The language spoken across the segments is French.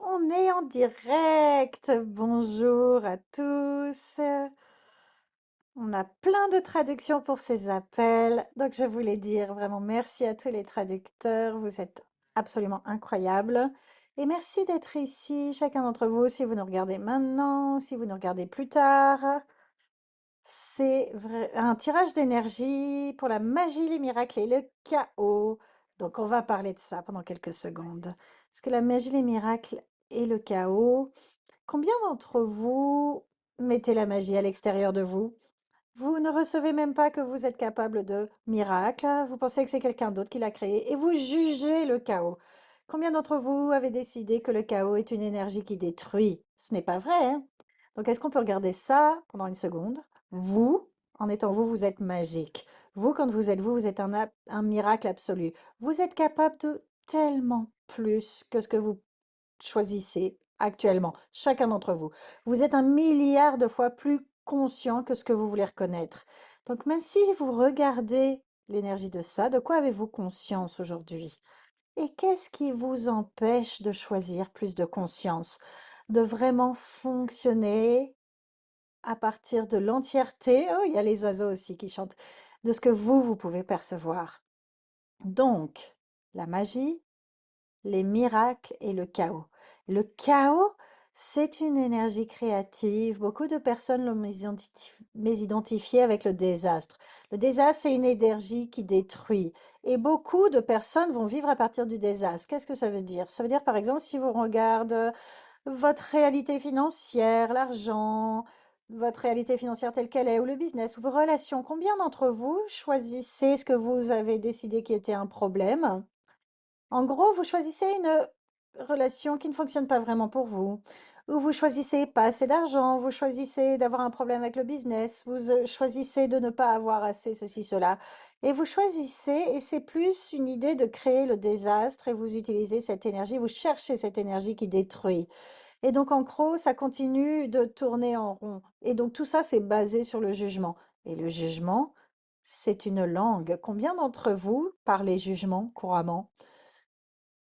On est en direct. Bonjour à tous. On a plein de traductions pour ces appels. Donc, je voulais dire vraiment merci à tous les traducteurs. Vous êtes absolument incroyables. Et merci d'être ici, chacun d'entre vous, si vous nous regardez maintenant, si vous nous regardez plus tard. C'est un tirage d'énergie pour la magie, les miracles et le chaos. Donc, on va parler de ça pendant quelques secondes. Parce que la magie, les miracles et le chaos, combien d'entre vous mettez la magie à l'extérieur de vous? Vous ne recevez même pas que vous êtes capable de miracles. Vous pensez que c'est quelqu'un d'autre qui l'a créé et vous jugez le chaos. Combien d'entre vous avez décidé que le chaos est une énergie qui détruit? Ce n'est pas vrai, hein? Donc, est-ce qu'on peut regarder ça pendant une seconde? Vous, en étant vous, vous êtes magique. Vous, quand vous êtes vous, vous êtes un miracle absolu. Vous êtes capable de tellement plus que ce que vous choisissez actuellement, chacun d'entre vous. Vous êtes un milliard de fois plus conscient que ce que vous voulez reconnaître. Donc, même si vous regardez l'énergie de ça, de quoi avez-vous conscience aujourd'hui? Et qu'est-ce qui vous empêche de choisir plus de conscience, de vraiment fonctionner à partir de l'entièreté? Oh, il y a les oiseaux aussi qui chantent, de ce que vous pouvez percevoir. Donc, la magie, les miracles et le chaos. Le chaos, c'est une énergie créative. Beaucoup de personnes l'ont mésidentifié avec le désastre. Le désastre, c'est une énergie qui détruit. Et beaucoup de personnes vont vivre à partir du désastre. Qu'est-ce que ça veut dire? Ça veut dire, par exemple, si vous regardez votre réalité financière, l'argent, votre réalité financière telle qu'elle est, ou le business, ou vos relations, combien d'entre vous choisissez ce que vous avez décidé qui était un problème? En gros, vous choisissez une relation qui ne fonctionne pas vraiment pour vous, ou vous choisissez pas assez d'argent, vous choisissez d'avoir un problème avec le business, vous choisissez de ne pas avoir assez ceci, cela. Et vous choisissez, et c'est plus une idée de créer le désastre, et vous utilisez cette énergie, vous cherchez cette énergie qui détruit. Et donc, en gros, ça continue de tourner en rond. Et donc, tout ça, c'est basé sur le jugement. Et le jugement, c'est une langue. Combien d'entre vous parlez jugement couramment?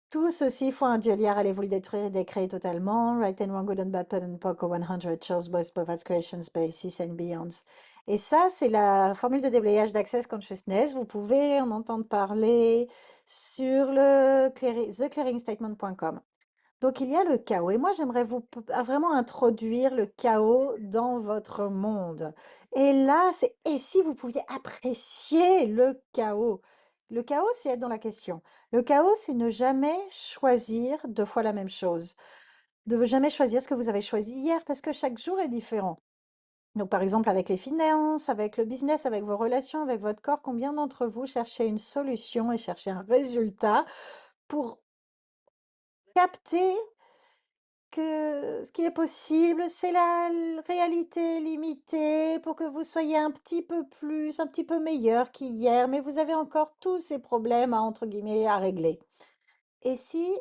Tout ceci faut un dieu liard, allez-vous le détruire et décréer totalement. Right and wrong, good and bad, bad and poco, 100, chills, boys, povats, creations, basis and beyonds. Et ça, c'est la formule de déblayage d'Access Consciousness. Vous pouvez en entendre parler sur le theclearingstatement.com. Donc, il y a le chaos. Et moi, j'aimerais vraiment introduire le chaos dans votre monde. Et là, et si vous pouviez apprécier le chaos? Le chaos, c'est être dans la question. Le chaos, c'est ne jamais choisir deux fois la même chose. De ne jamais choisir ce que vous avez choisi hier, parce que chaque jour est différent. Donc, par exemple, avec les finances, avec le business, avec vos relations, avec votre corps, combien d'entre vous cherchez une solution et cherchez un résultat pour capter que ce qui est possible, c'est la réalité limitée pour que vous soyez un petit peu plus, un petit peu meilleur qu'hier, mais vous avez encore tous ces problèmes à, entre guillemets, à régler. Et si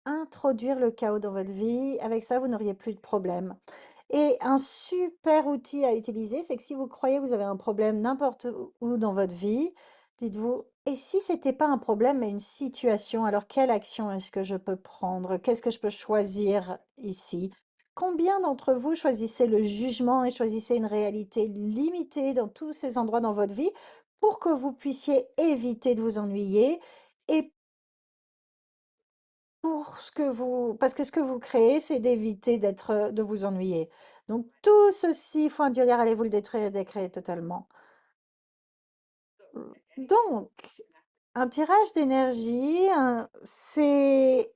introduire le chaos dans votre vie, avec ça, vous n'auriez plus de problème. Et un super outil à utiliser, c'est que si vous croyez que vous avez un problème n'importe où dans votre vie, dites-vous, et si c'était pas un problème, mais une situation, alors quelle action est-ce que je peux prendre? Qu'est-ce que je peux choisir ici? Combien d'entre vous choisissez le jugement et choisissez une réalité limitée dans tous ces endroits dans votre vie pour que vous puissiez éviter de vous ennuyer et pour parce que ce que vous créez, c'est d'éviter de vous ennuyer. Donc tout ceci, faut induire, allez-vous le détruire et décréer totalement. Donc, un tirage d'énergie, c'est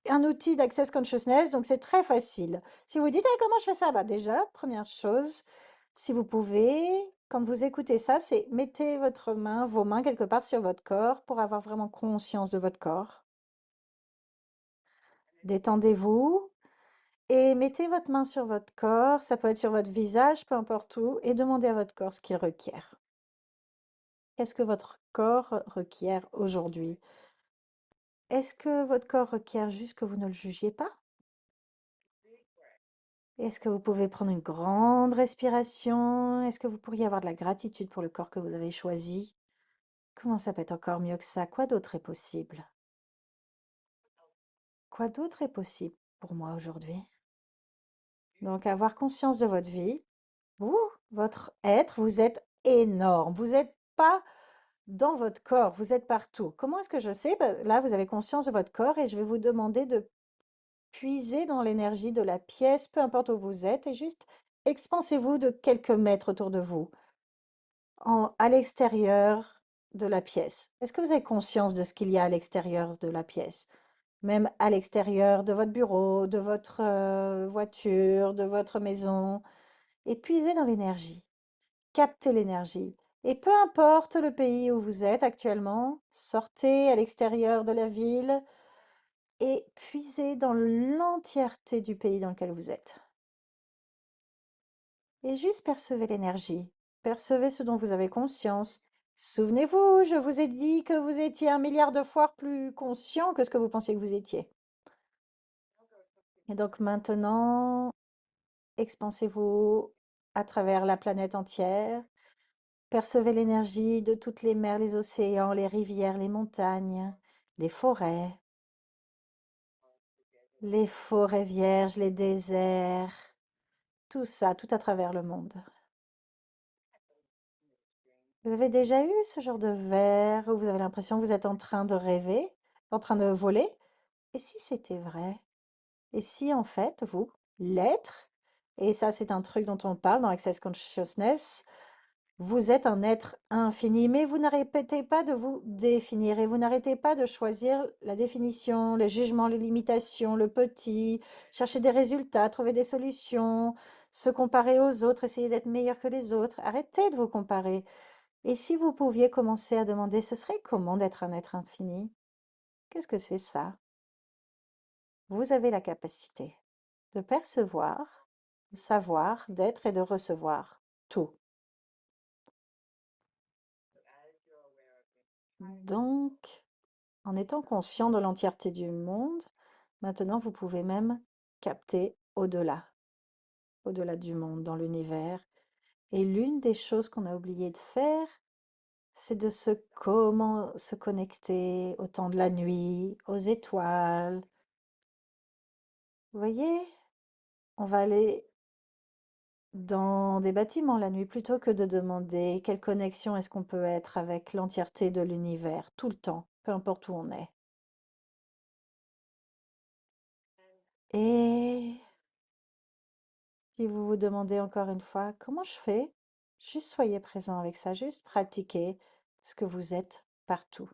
un outil d'Access Consciousness, donc c'est très facile. Si vous dites: «Ah, comment je fais ça?» Bah déjà, première chose, si vous pouvez, quand vous écoutez ça, c'est mettez vos mains quelque part sur votre corps pour avoir vraiment conscience de votre corps. Détendez-vous. Et mettez votre main sur votre corps, ça peut être sur votre visage, peu importe où, et demandez à votre corps ce qu'il requiert. Qu'est-ce que votre corps requiert aujourd'hui? Est-ce que votre corps requiert juste que vous ne le jugiez pas? Est-ce que vous pouvez prendre une grande respiration? Est-ce que vous pourriez avoir de la gratitude pour le corps que vous avez choisi? Comment ça peut être encore mieux que ça? Quoi d'autre est possible? Quoi d'autre est possible pour moi aujourd'hui. Donc, avoir conscience de votre vie, vous, votre être, vous êtes énorme. Vous n'êtes pas dans votre corps, vous êtes partout. Comment est-ce que je sais? Ben, là, vous avez conscience de votre corps et je vais vous demander de puiser dans l'énergie de la pièce, peu importe où vous êtes, et juste expansez-vous de quelques mètres autour de vous, à l'extérieur de la pièce. Est-ce que vous avez conscience de ce qu'il y a à l'extérieur de la pièce? Même à l'extérieur de votre bureau, de votre voiture, de votre maison. Et puisez dans l'énergie. Captez l'énergie. Et peu importe le pays où vous êtes actuellement, sortez à l'extérieur de la ville et puisez dans l'entièreté du pays dans lequel vous êtes. Et juste percevez l'énergie. Percevez ce dont vous avez conscience. Souvenez-vous, je vous ai dit que vous étiez 1 milliard de fois plus conscient que ce que vous pensiez que vous étiez. Et donc maintenant, expansez-vous à travers la planète entière. Percevez l'énergie de toutes les mers, les océans, les rivières, les forêts vierges, les déserts, tout ça, tout à travers le monde. Vous avez déjà eu ce genre de verre où vous avez l'impression que vous êtes en train de rêver, en train de voler? Et si c'était vrai? Et si en fait, vous, l'être, et ça c'est un truc dont on parle dans Access Consciousness, vous êtes un être infini, mais vous n'arrêtez pas de vous définir et vous n'arrêtez pas de choisir la définition, le jugement, les limitations, le petit, chercher des résultats, trouver des solutions, se comparer aux autres, essayer d'être meilleur que les autres. Arrêtez de vous comparer. Et si vous pouviez commencer à demander, ce serait comment d'être un être infini? Qu'est-ce que c'est ça? Vous avez la capacité de percevoir, de savoir, d'être et de recevoir tout. Donc, en étant conscient de l'entièreté du monde, maintenant vous pouvez même capter au-delà, au-delà du monde, dans l'univers. Et l'une des choses qu'on a oublié de faire, c'est de comment se connecter au temps de la nuit, aux étoiles. Vous voyez, on va aller dans des bâtiments la nuit plutôt que de demander quelle connexion est-ce qu'on peut être avec l'entièreté de l'univers, tout le temps, peu importe où on est. Et si vous vous demandez encore une fois comment je fais, juste soyez présent avec ça, juste pratiquez parce que vous êtes partout.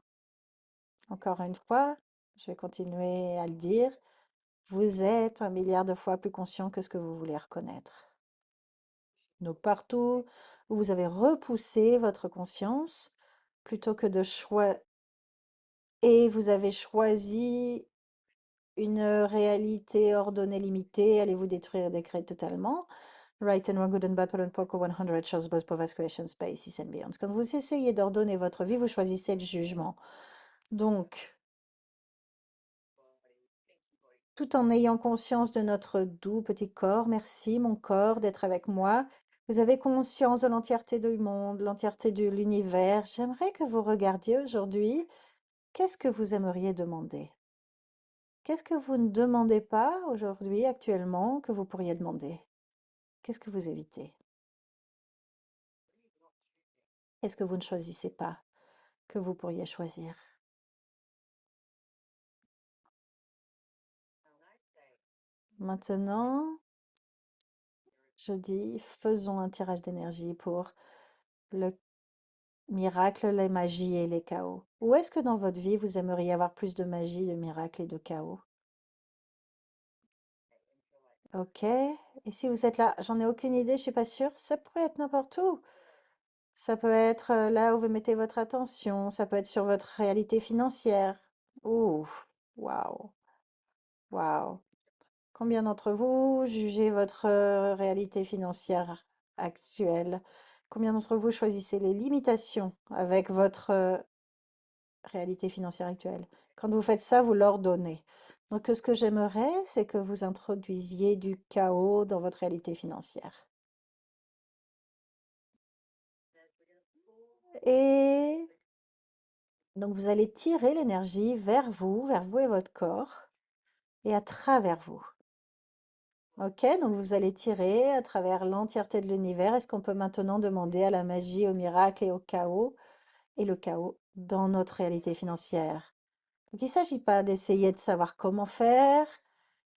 Encore une fois, je vais continuer à le dire, vous êtes 1 milliard de fois plus conscient que ce que vous voulez reconnaître. Donc partout où vous avez repoussé votre conscience, plutôt que de choisir, et vous avez choisi une réalité ordonnée, limitée, allez-vous détruire et décréter totalement? Right and wrong, good and bad, Paul and Poco, 100 shows, both of creation, spaces and beyond. Quand vous essayez d'ordonner votre vie, vous choisissez le jugement. Donc, tout en ayant conscience de notre doux petit corps, merci mon corps d'être avec moi. Vous avez conscience de l'entièreté du monde, l'entièreté de l'univers. J'aimerais que vous regardiez aujourd'hui, qu'est-ce que vous aimeriez demander? Qu'est-ce que vous ne demandez pas aujourd'hui, actuellement, que vous pourriez demander? Qu'est-ce que vous évitez? Qu'est-ce que vous ne choisissez pas, que vous pourriez choisir? Maintenant, je dis, faisons un tirage d'énergie pour le miracle, les magies et les chaos. Où est-ce que dans votre vie, vous aimeriez avoir plus de magie, de miracles et de chaos? Ok. Et si vous êtes là, j'en ai aucune idée, je suis pas sûre, ça pourrait être n'importe où. Ça peut être là où vous mettez votre attention, ça peut être sur votre réalité financière. Ouh, waouh, waouh. Combien d'entre vous jugez votre réalité financière actuelle? Combien d'entre vous choisissez les limitations avec votre réalité financière actuelle? Quand vous faites ça, vous l'ordonnez. Donc, ce que j'aimerais, c'est que vous introduisiez du chaos dans votre réalité financière. Et donc, vous allez tirer l'énergie vers vous et votre corps, et à travers vous. Ok, donc vous allez tirer à travers l'entièreté de l'univers. Est-ce qu'on peut maintenant demander à la magie, au miracle et au chaos, et le chaos dans notre réalité financière? Donc il ne s'agit pas d'essayer de savoir comment faire,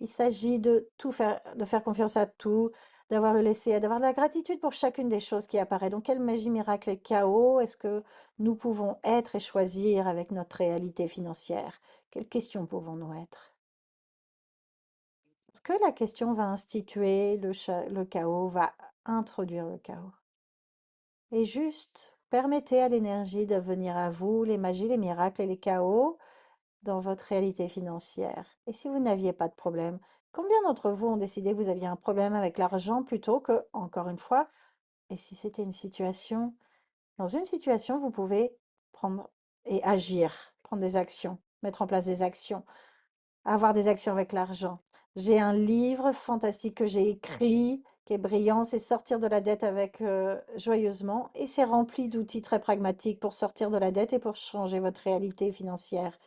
il s'agit de tout faire, de faire confiance à tout, d'avoir le laisser, d'avoir de la gratitude pour chacune des choses qui apparaît. Donc quelle magie, miracle et chaos est-ce que nous pouvons être et choisir avec notre réalité financière? Quelles questions pouvons-nous être? Est-ce que la question va instituer le chaos, va introduire le chaos? Et juste permettez à l'énergie de venir à vous, les magies, les miracles et les chaos dans votre réalité financière. Et si vous n'aviez pas de problème, combien d'entre vous ont décidé que vous aviez un problème avec l'argent plutôt que, encore une fois, et si c'était une situation, dans une situation, vous pouvez prendre et agir, prendre des actions, mettre en place des actions, avoir des actions avec l'argent. J'ai un livre fantastique que j'ai écrit, qui est brillant, c'est Sortir de la dette avec joyeusement, et c'est rempli d'outils très pragmatiques pour sortir de la dette et pour changer votre réalité financière.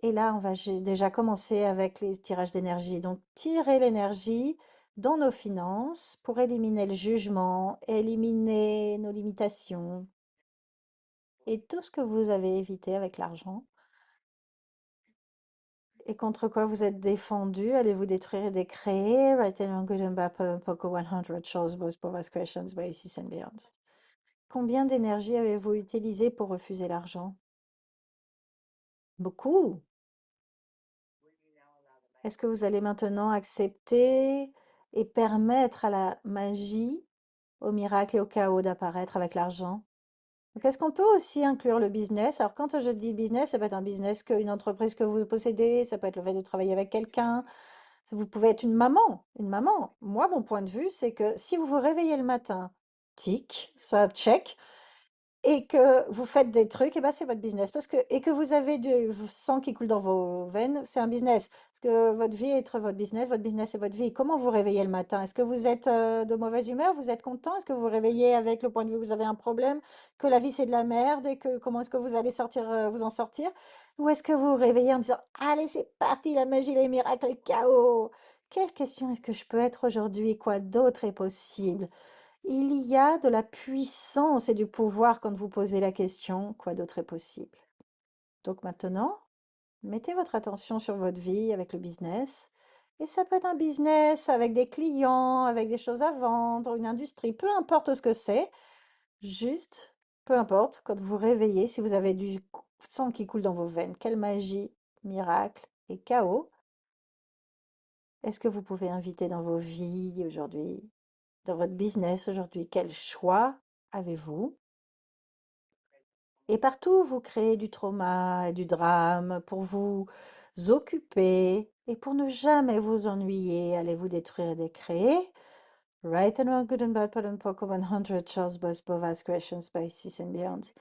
Et là, j'ai déjà commencé avec les tirages d'énergie. Donc, tirer l'énergie dans nos finances pour éliminer le jugement, éliminer nos limitations et tout ce que vous avez évité avec l'argent et contre quoi vous êtes défendu. Allez-vous détruire et décréer? Right and wrong, good and bad, Poco 100 shows, both provide questions, basis and beyond. Combien d'énergie avez-vous utilisé pour refuser l'argent? Beaucoup. Est-ce que vous allez maintenant accepter et permettre à la magie, au miracle et au chaos d'apparaître avec l'argent? Donc, est-ce qu'on peut aussi inclure le business? Alors, quand je dis business, ça peut être un business qu'une entreprise que vous possédez, ça peut être le fait de travailler avec quelqu'un, vous pouvez être une maman, une maman. Moi, mon point de vue, c'est que si vous vous réveillez le matin, tic, ça check, et que vous faites des trucs, et ben c'est votre business. Parce que, et que vous avez du sang qui coule dans vos veines, c'est un business. Parce que votre vie est votre business est votre vie. Comment vous réveillez le matin? Est-ce que vous êtes de mauvaise humeur? Vous êtes content? Est-ce que vous vous réveillez avec le point de vue que vous avez un problème, que la vie c'est de la merde et que comment est-ce que vous allez sortir, vous en sortir? Ou est-ce que vous vous réveillez en disant, allez, c'est parti, la magie, les miracles, le chaos? Quelle question est-ce que je peux être aujourd'hui? Quoi d'autre est possible? Il y a de la puissance et du pouvoir quand vous posez la question, quoi d'autre est possible? Donc maintenant, mettez votre attention sur votre vie avec le business. Et ça peut être un business avec des clients, avec des choses à vendre, une industrie, peu importe ce que c'est. Juste, peu importe, quand vous vous réveillez, si vous avez du sang qui coule dans vos veines, quelle magie, miracle et chaos est-ce que vous pouvez inviter dans vos vies aujourd'hui, dans votre business aujourd'hui? Quel choix avez-vous? Et partout où vous créez du trauma et du drame pour vous occuper et pour ne jamais vous ennuyer, allez-vous détruire et décréer? Right and wrong, good and bad, Paul and Poco, 100 Charles Boss, Bovas, Questions, Spices and Beyond.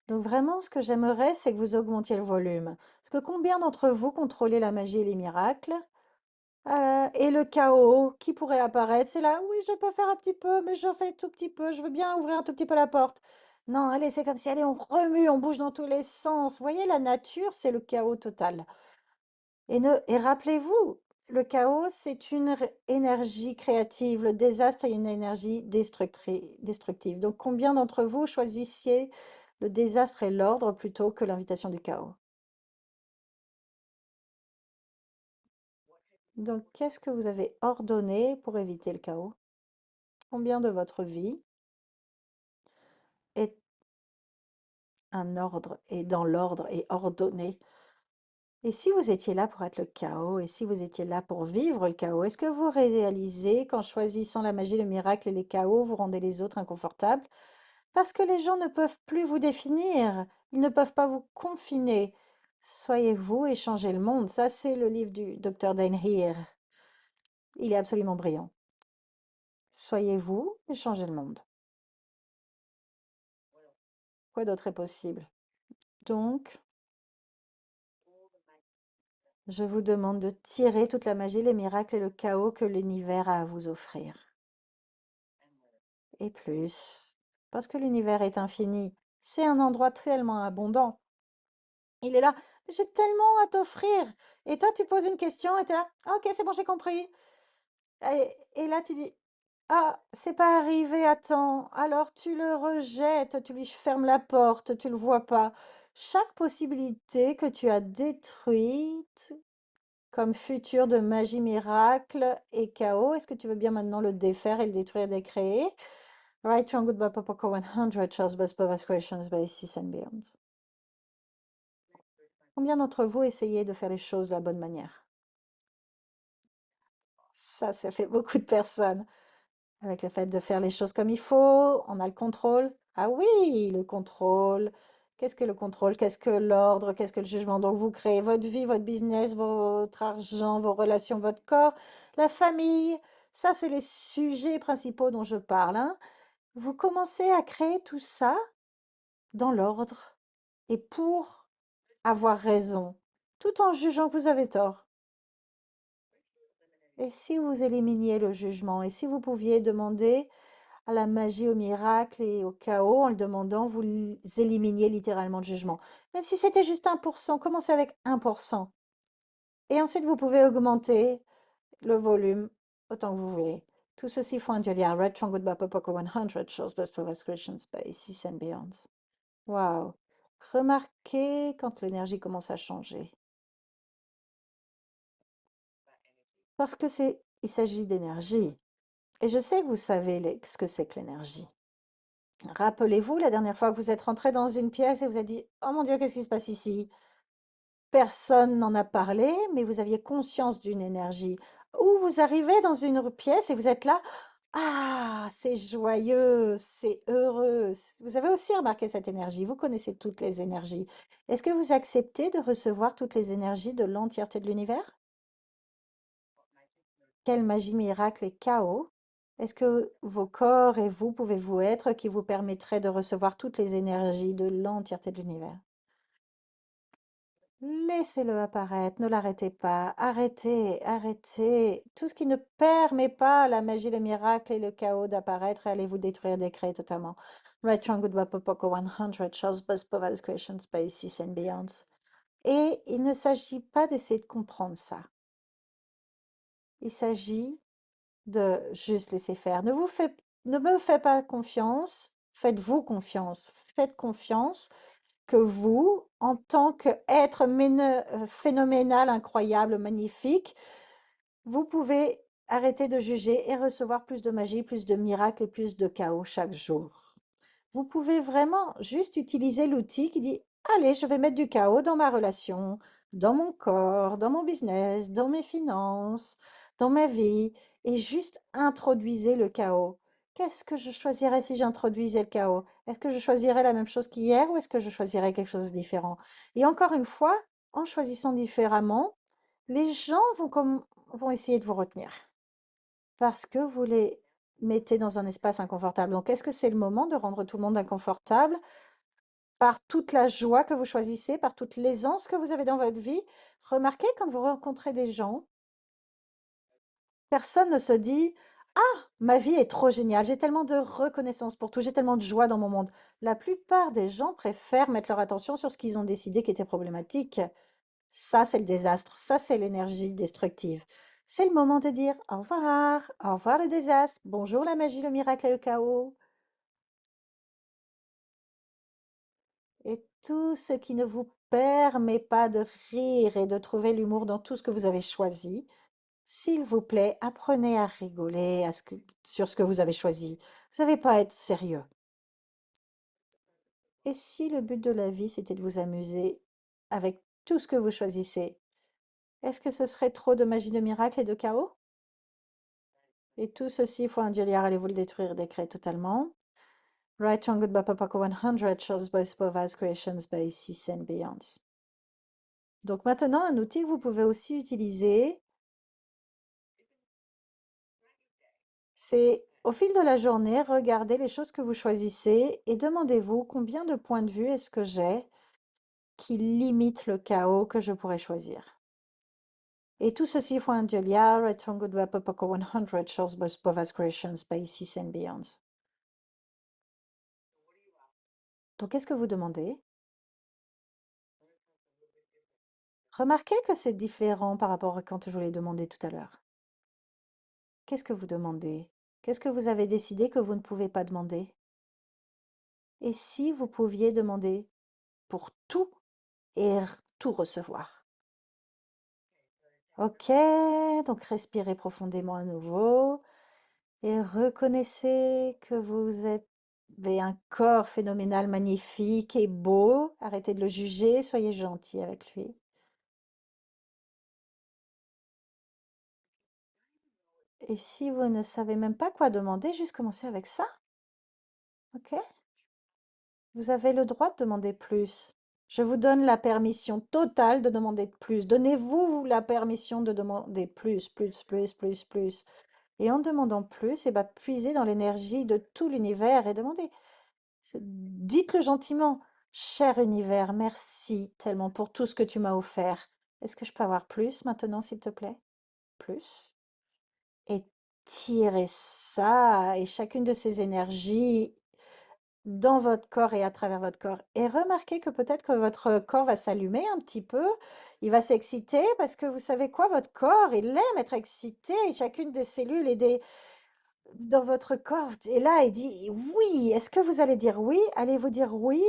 Donc vraiment, ce que j'aimerais, c'est que vous augmentiez le volume. Parce que combien d'entre vous contrôlez la magie et les miracles? Et le chaos qui pourrait apparaître, c'est là, oui, je peux faire un petit peu, mais j'en fais tout petit peu, je veux bien ouvrir un tout petit peu la porte. Non, allez, c'est comme si, allez, on remue, on bouge dans tous les sens. Vous voyez, la nature, c'est le chaos total. Et rappelez-vous, le chaos, c'est une énergie créative. Le désastre est une énergie destructive. Donc, combien d'entre vous choisissiez le désastre et l'ordre plutôt que l'invitation du chaos? Donc, qu'est-ce que vous avez ordonné pour éviter le chaos? Combien de votre vie est un ordre et dans l'ordre et ordonné? Et si vous étiez là pour être le chaos, et si vous étiez là pour vivre le chaos, est-ce que vous réalisez qu'en choisissant la magie, le miracle et les chaos, vous rendez les autres inconfortables? Parce que les gens ne peuvent plus vous définir, ils ne peuvent pas vous confiner. Soyez vous et changez le monde. Ça, c'est le livre du docteur Dan Heer. Il est absolument brillant. Soyez vous et changez le monde. Quoi d'autre est possible? Donc, je vous demande de tirer toute la magie, les miracles et le chaos que l'univers a à vous offrir. Et plus. Parce que l'univers est infini. C'est un endroit tellement abondant. Il est là. J'ai tellement à t'offrir. Et toi, tu poses une question et tu es là. Ah, ok, c'est bon, j'ai compris. Et là, tu dis, ah, c'est pas arrivé à temps. Alors tu le rejettes, tu lui fermes la porte, tu le vois pas. Chaque possibilité que tu as détruite comme futur de magie miracle et chaos, est-ce que tu veux bien maintenant le défaire et le détruire et décréer? Right, Wrong, Good, Bad, Papa, 100, Charles Best, Bovas, Creations, by Sis and Beyond. Combien d'entre vous essayez de faire les choses de la bonne manière? Ça fait beaucoup de personnes. Avec le fait de faire les choses comme il faut, on a le contrôle. Ah oui, le contrôle. Qu'est-ce que le contrôle? Qu'est-ce que l'ordre? Qu'est-ce que le jugement? Donc vous créez votre vie, votre business, votre argent, vos relations, votre corps, la famille. Ça, c'est les sujets principaux dont je parle, hein. Vous commencez à créer tout ça dans l'ordre et pour avoir raison, tout en jugeant que vous avez tort. Et si vous éliminiez le jugement, et si vous pouviez demander à la magie, au miracle et au chaos, en le demandant, vous éliminiez littéralement le jugement. Même si c'était juste 1%, commencez avec 1%. Et ensuite, vous pouvez augmenter le volume autant que vous voulez. Tout ceci font un Julia Red Triangle by Popoco 100 shows best Creations by 6 and Beyond. Wow. Remarquez quand l'énergie commence à changer. Parce que il s'agit d'énergie. Et je sais que vous savez ce que c'est que l'énergie. Rappelez-vous la dernière fois que vous êtes rentré dans une pièce et vous avez dit, oh mon Dieu, qu'est-ce qui se passe ici? Personne n'en a parlé, mais vous aviez conscience d'une énergie. Ou vous arrivez dans une pièce et vous êtes là, ah, c'est joyeux, c'est heureux. Vous avez aussi remarqué cette énergie. Vous connaissez toutes les énergies. Est-ce que vous acceptez de recevoir toutes les énergies de l'entièreté de l'univers? Quelle magie, miracle et chaos est-ce que vos corps et vous pouvez-vous être qui vous permettrait de recevoir toutes les énergies de l'entièreté de l'univers? Laissez-le apparaître, ne l'arrêtez pas. Arrêtez, arrêtez. Tout ce qui ne permet pas à la magie, le miracle et le chaos d'apparaître, allez vous détruire, décréer totalement. Right, Wrong, Good, Bad, Poco 100, Charles Buzz, Povaz, Creation, Spaces and Beyonds. Et il ne s'agit pas d'essayer de comprendre ça. Il s'agit de juste laisser faire. Ne me faites pas confiance, faites-vous confiance. Faites confiance que vous, en tant qu'être phénoménal, incroyable, magnifique, vous pouvez arrêter de juger et recevoir plus de magie, plus de miracles et plus de chaos chaque jour. Vous pouvez vraiment juste utiliser l'outil qui dit, allez, je vais mettre du chaos dans ma relation, dans mon corps, dans mon business, dans mes finances, dans ma vie, et juste introduisez le chaos. Qu'est-ce que je choisirais si j'introduisais le chaos? Est-ce que je choisirais la même chose qu'hier ou est-ce que je choisirais quelque chose de différent? Et encore une fois, en choisissant différemment, les gens vont essayer de vous retenir parce que vous les mettez dans un espace inconfortable. Donc, est-ce que c'est le moment de rendre tout le monde inconfortable par toute la joie que vous choisissez, par toute l'aisance que vous avez dans votre vie? Remarquez quand vous rencontrez des gens, personne ne se dit, ah, ma vie est trop géniale, j'ai tellement de reconnaissance pour tout, j'ai tellement de joie dans mon monde. La plupart des gens préfèrent mettre leur attention sur ce qu'ils ont décidé qui était problématique. Ça, c'est le désastre. Ça, c'est l'énergie destructive. C'est le moment de dire au revoir le désastre, bonjour la magie, le miracle et le chaos. Et tout ce qui ne vous permet pas de rire et de trouver l'humour dans tout ce que vous avez choisi, s'il vous plaît, apprenez à rigoler sur ce que vous avez choisi. Vous n'avez pas à être sérieux. Et si le but de la vie, c'était de vous amuser avec tout ce que vous choisissez, est-ce que ce serait trop de magie, de miracle et de chaos? Et tout ceci, il faut un dieu, allez-vous le détruire, décret totalement. Right on good Bapapako 100 shows by Spovaz Creations by Sis and Beyond. Donc maintenant, un outil que vous pouvez aussi utiliser, c'est au fil de la journée, regardez les choses que vous choisissez et demandez-vous combien de points de vue est-ce que j'ai qui limitent le chaos que je pourrais choisir. Et tout ceci faut un Julia, Right on good Bapapako 100 shows by Spovaz Creations by Sis and Beyond. Donc qu'est-ce que vous demandez? Remarquez que c'est différent par rapport à quand je vous l'ai demandé tout à l'heure. Qu'est-ce que vous demandez? Qu'est-ce que vous avez décidé que vous ne pouvez pas demander? Et si vous pouviez demander pour tout et tout recevoir? Ok, donc respirez profondément à nouveau et reconnaissez que avez un corps phénoménal, magnifique et beau. Arrêtez de le juger, soyez gentil avec lui. Et si vous ne savez même pas quoi demander, juste commencez avec ça, ok? Vous avez le droit de demander plus. Je vous donne la permission totale de demander plus. Donnez-vous la permission de demander plus, plus, plus, plus, plus. Et en demandant plus, et ben, puisez dans l'énergie de tout l'univers et demandez. Dites-le gentiment. Cher univers, merci tellement pour tout ce que tu m'as offert. Est-ce que je peux avoir plus maintenant, s'il te plaît? Plus. Et tirez ça et chacune de ces énergies dans votre corps et à travers votre corps. Et remarquez que peut-être que votre corps va s'allumer un petit peu, il va s'exciter parce que vous savez quoi, votre corps, il aime être excité et chacune des cellules et dans votre corps est là et dit oui. Est-ce que vous allez dire oui? Allez-vous dire oui?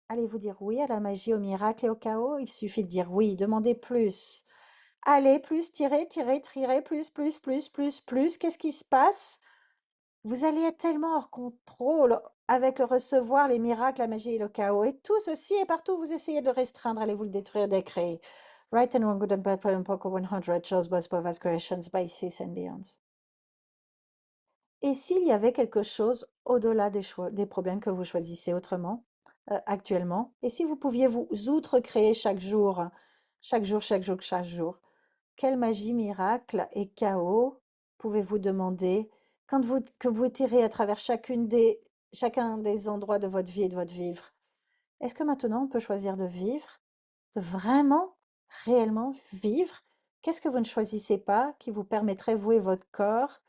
Allez-vous dire oui à la magie, au miracle et au chaos? Il suffit de dire oui, demandez plus. Allez, plus, tirez, tirez, tirez, plus, plus, plus, plus, plus. Qu'est-ce qui se passe? Vous allez être tellement hors contrôle avec le recevoir, les miracles, la magie et le chaos. Et tout ceci est partout, vous essayez de le restreindre, allez-vous le détruire, décréer. Right and wrong, good and bad, plan and poker 100, shows, both, both, aspirations, biases and beyonds. Et s'il y avait quelque chose au-delà des choix, des problèmes que vous choisissez autrement, actuellement, et si vous pouviez vous outre-créer chaque jour, chaque jour, chaque jour, chaque jour, quelle magie, miracle et chaos pouvez-vous demander quand que vous tirez à travers chacun des endroits de votre vie et de votre vivre? Est-ce que maintenant on peut choisir de vivre, de vraiment, réellement vivre? Qu'est-ce que vous ne choisissez pas qui vous permettrait, vous et votre corps,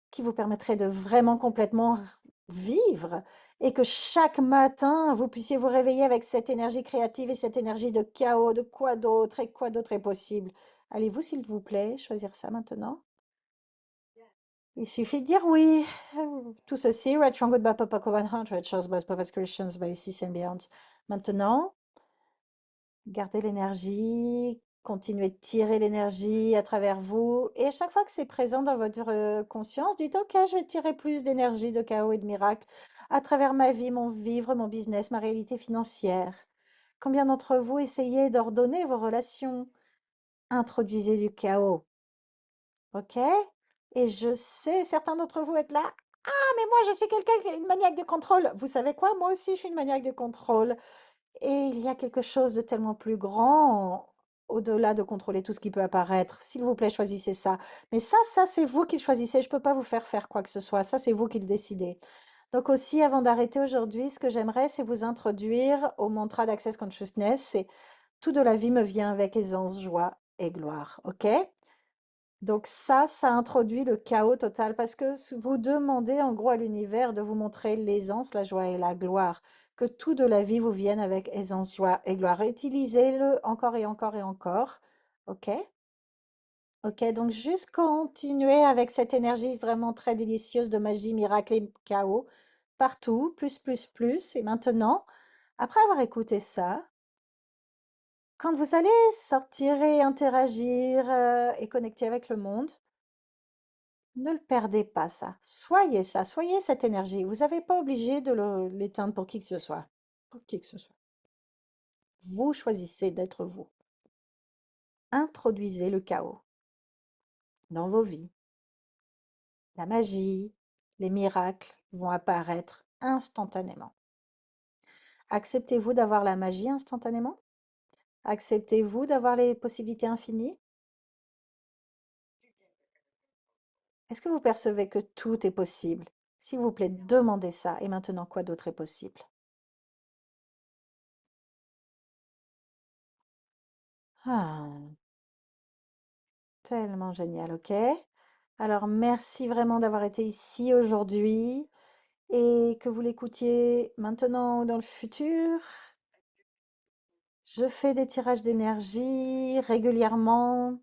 qui vous permettrait de vraiment complètement vivre et que chaque matin, vous puissiez vous réveiller avec cette énergie créative et cette énergie de chaos, de quoi d'autre est possible. Allez-vous, s'il vous plaît, choisir ça maintenant? Il suffit de dire oui. Tout ceci, Right Strong Good Bad Papa 100, Charles Bass Papa Christians by Six and Beyond. Maintenant, gardez l'énergie, continuez de tirer l'énergie à travers vous. Et à chaque fois que c'est présent dans votre conscience, dites, OK, je vais tirer plus d'énergie, de chaos et de miracles à travers ma vie, mon vivre, mon business, ma réalité financière. Combien d'entre vous essayez d'ordonner vos relations? Introduisez du chaos. OK? Et je sais, certains d'entre vous êtes là. Ah, mais moi, je suis quelqu'un qui est une maniaque de contrôle. Vous savez quoi? Moi aussi, je suis une maniaque de contrôle. Et il y a quelque chose de tellement plus grand au-delà de contrôler tout ce qui peut apparaître. S'il vous plaît, choisissez ça. Mais ça, c'est vous qui le choisissez. Je ne peux pas vous faire faire quoi que ce soit. Ça, c'est vous qui le décidez. Donc aussi, avant d'arrêter aujourd'hui, ce que j'aimerais, c'est vous introduire au mantra d'Access Consciousness. C'est tout de la vie me vient avec aisance, joie et gloire. OK? Donc ça introduit le chaos total parce que vous demandez en gros à l'univers de vous montrer l'aisance, la joie et la gloire. Que tout de la vie vous vienne avec aisance, joie et gloire. Utilisez-le encore et encore et encore. OK? OK, donc juste continuez avec cette énergie vraiment très délicieuse de magie, miracle et chaos. Partout, plus, plus, plus. Et maintenant, après avoir écouté ça, quand vous allez sortir et interagir et connecter avec le monde, ne le perdez pas ça, soyez cette énergie. Vous n'avez pas obligé de l'éteindre pour qui que ce soit. Pour qui que ce soit. Vous choisissez d'être vous. Introduisez le chaos dans vos vies. La magie, les miracles vont apparaître instantanément. Acceptez-vous d'avoir la magie instantanément? Acceptez-vous d'avoir les possibilités infinies? Est-ce que vous percevez que tout est possible? S'il vous plaît, demandez ça. Et maintenant, quoi d'autre est possible? Ah, tellement génial, ok? Alors, merci vraiment d'avoir été ici aujourd'hui et que vous l'écoutiez maintenant ou dans le futur. Je fais des tirages d'énergie régulièrement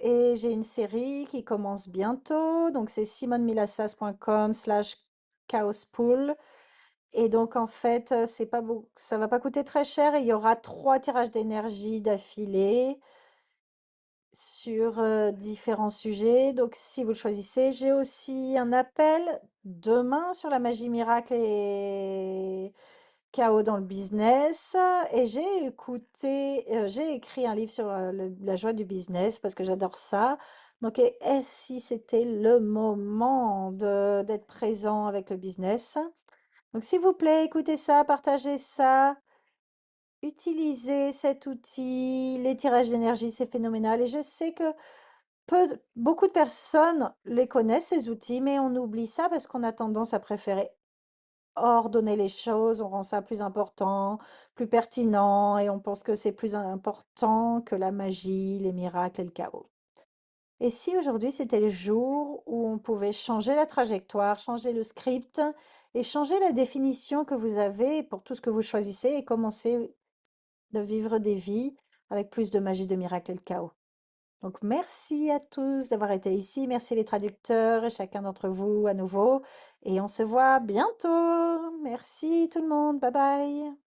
et j'ai une série qui commence bientôt. Donc c'est simonmilassas.com/chaospool. Et donc en fait, c'est pas beau, ça va pas coûter très cher et il y aura 3 tirages d'énergie d'affilée sur différents sujets. Donc si vous le choisissez, j'ai aussi un appel demain sur la magie miracle et chaos dans le business. Et j'ai écrit un livre sur la joie du business parce que j'adore ça. Donc, et si c'était le moment d'être présent avec le business? Donc, s'il vous plaît, écoutez ça, partagez ça, utilisez cet outil. Les tirages d'énergie, c'est phénoménal. Et je sais que beaucoup de personnes les connaissent, ces outils, mais on oublie ça parce qu'on a tendance à préférer ordonner les choses, on rend ça plus important, plus pertinent, et on pense que c'est plus important que la magie, les miracles et le chaos. Et si aujourd'hui c'était le jour où on pouvait changer la trajectoire, changer le script et changer la définition que vous avez pour tout ce que vous choisissez et commencer de vivre des vies avec plus de magie, de miracles et le chaos. Donc merci à tous d'avoir été ici, merci les traducteurs et chacun d'entre vous à nouveau, et on se voit bientôt. Merci tout le monde, bye bye.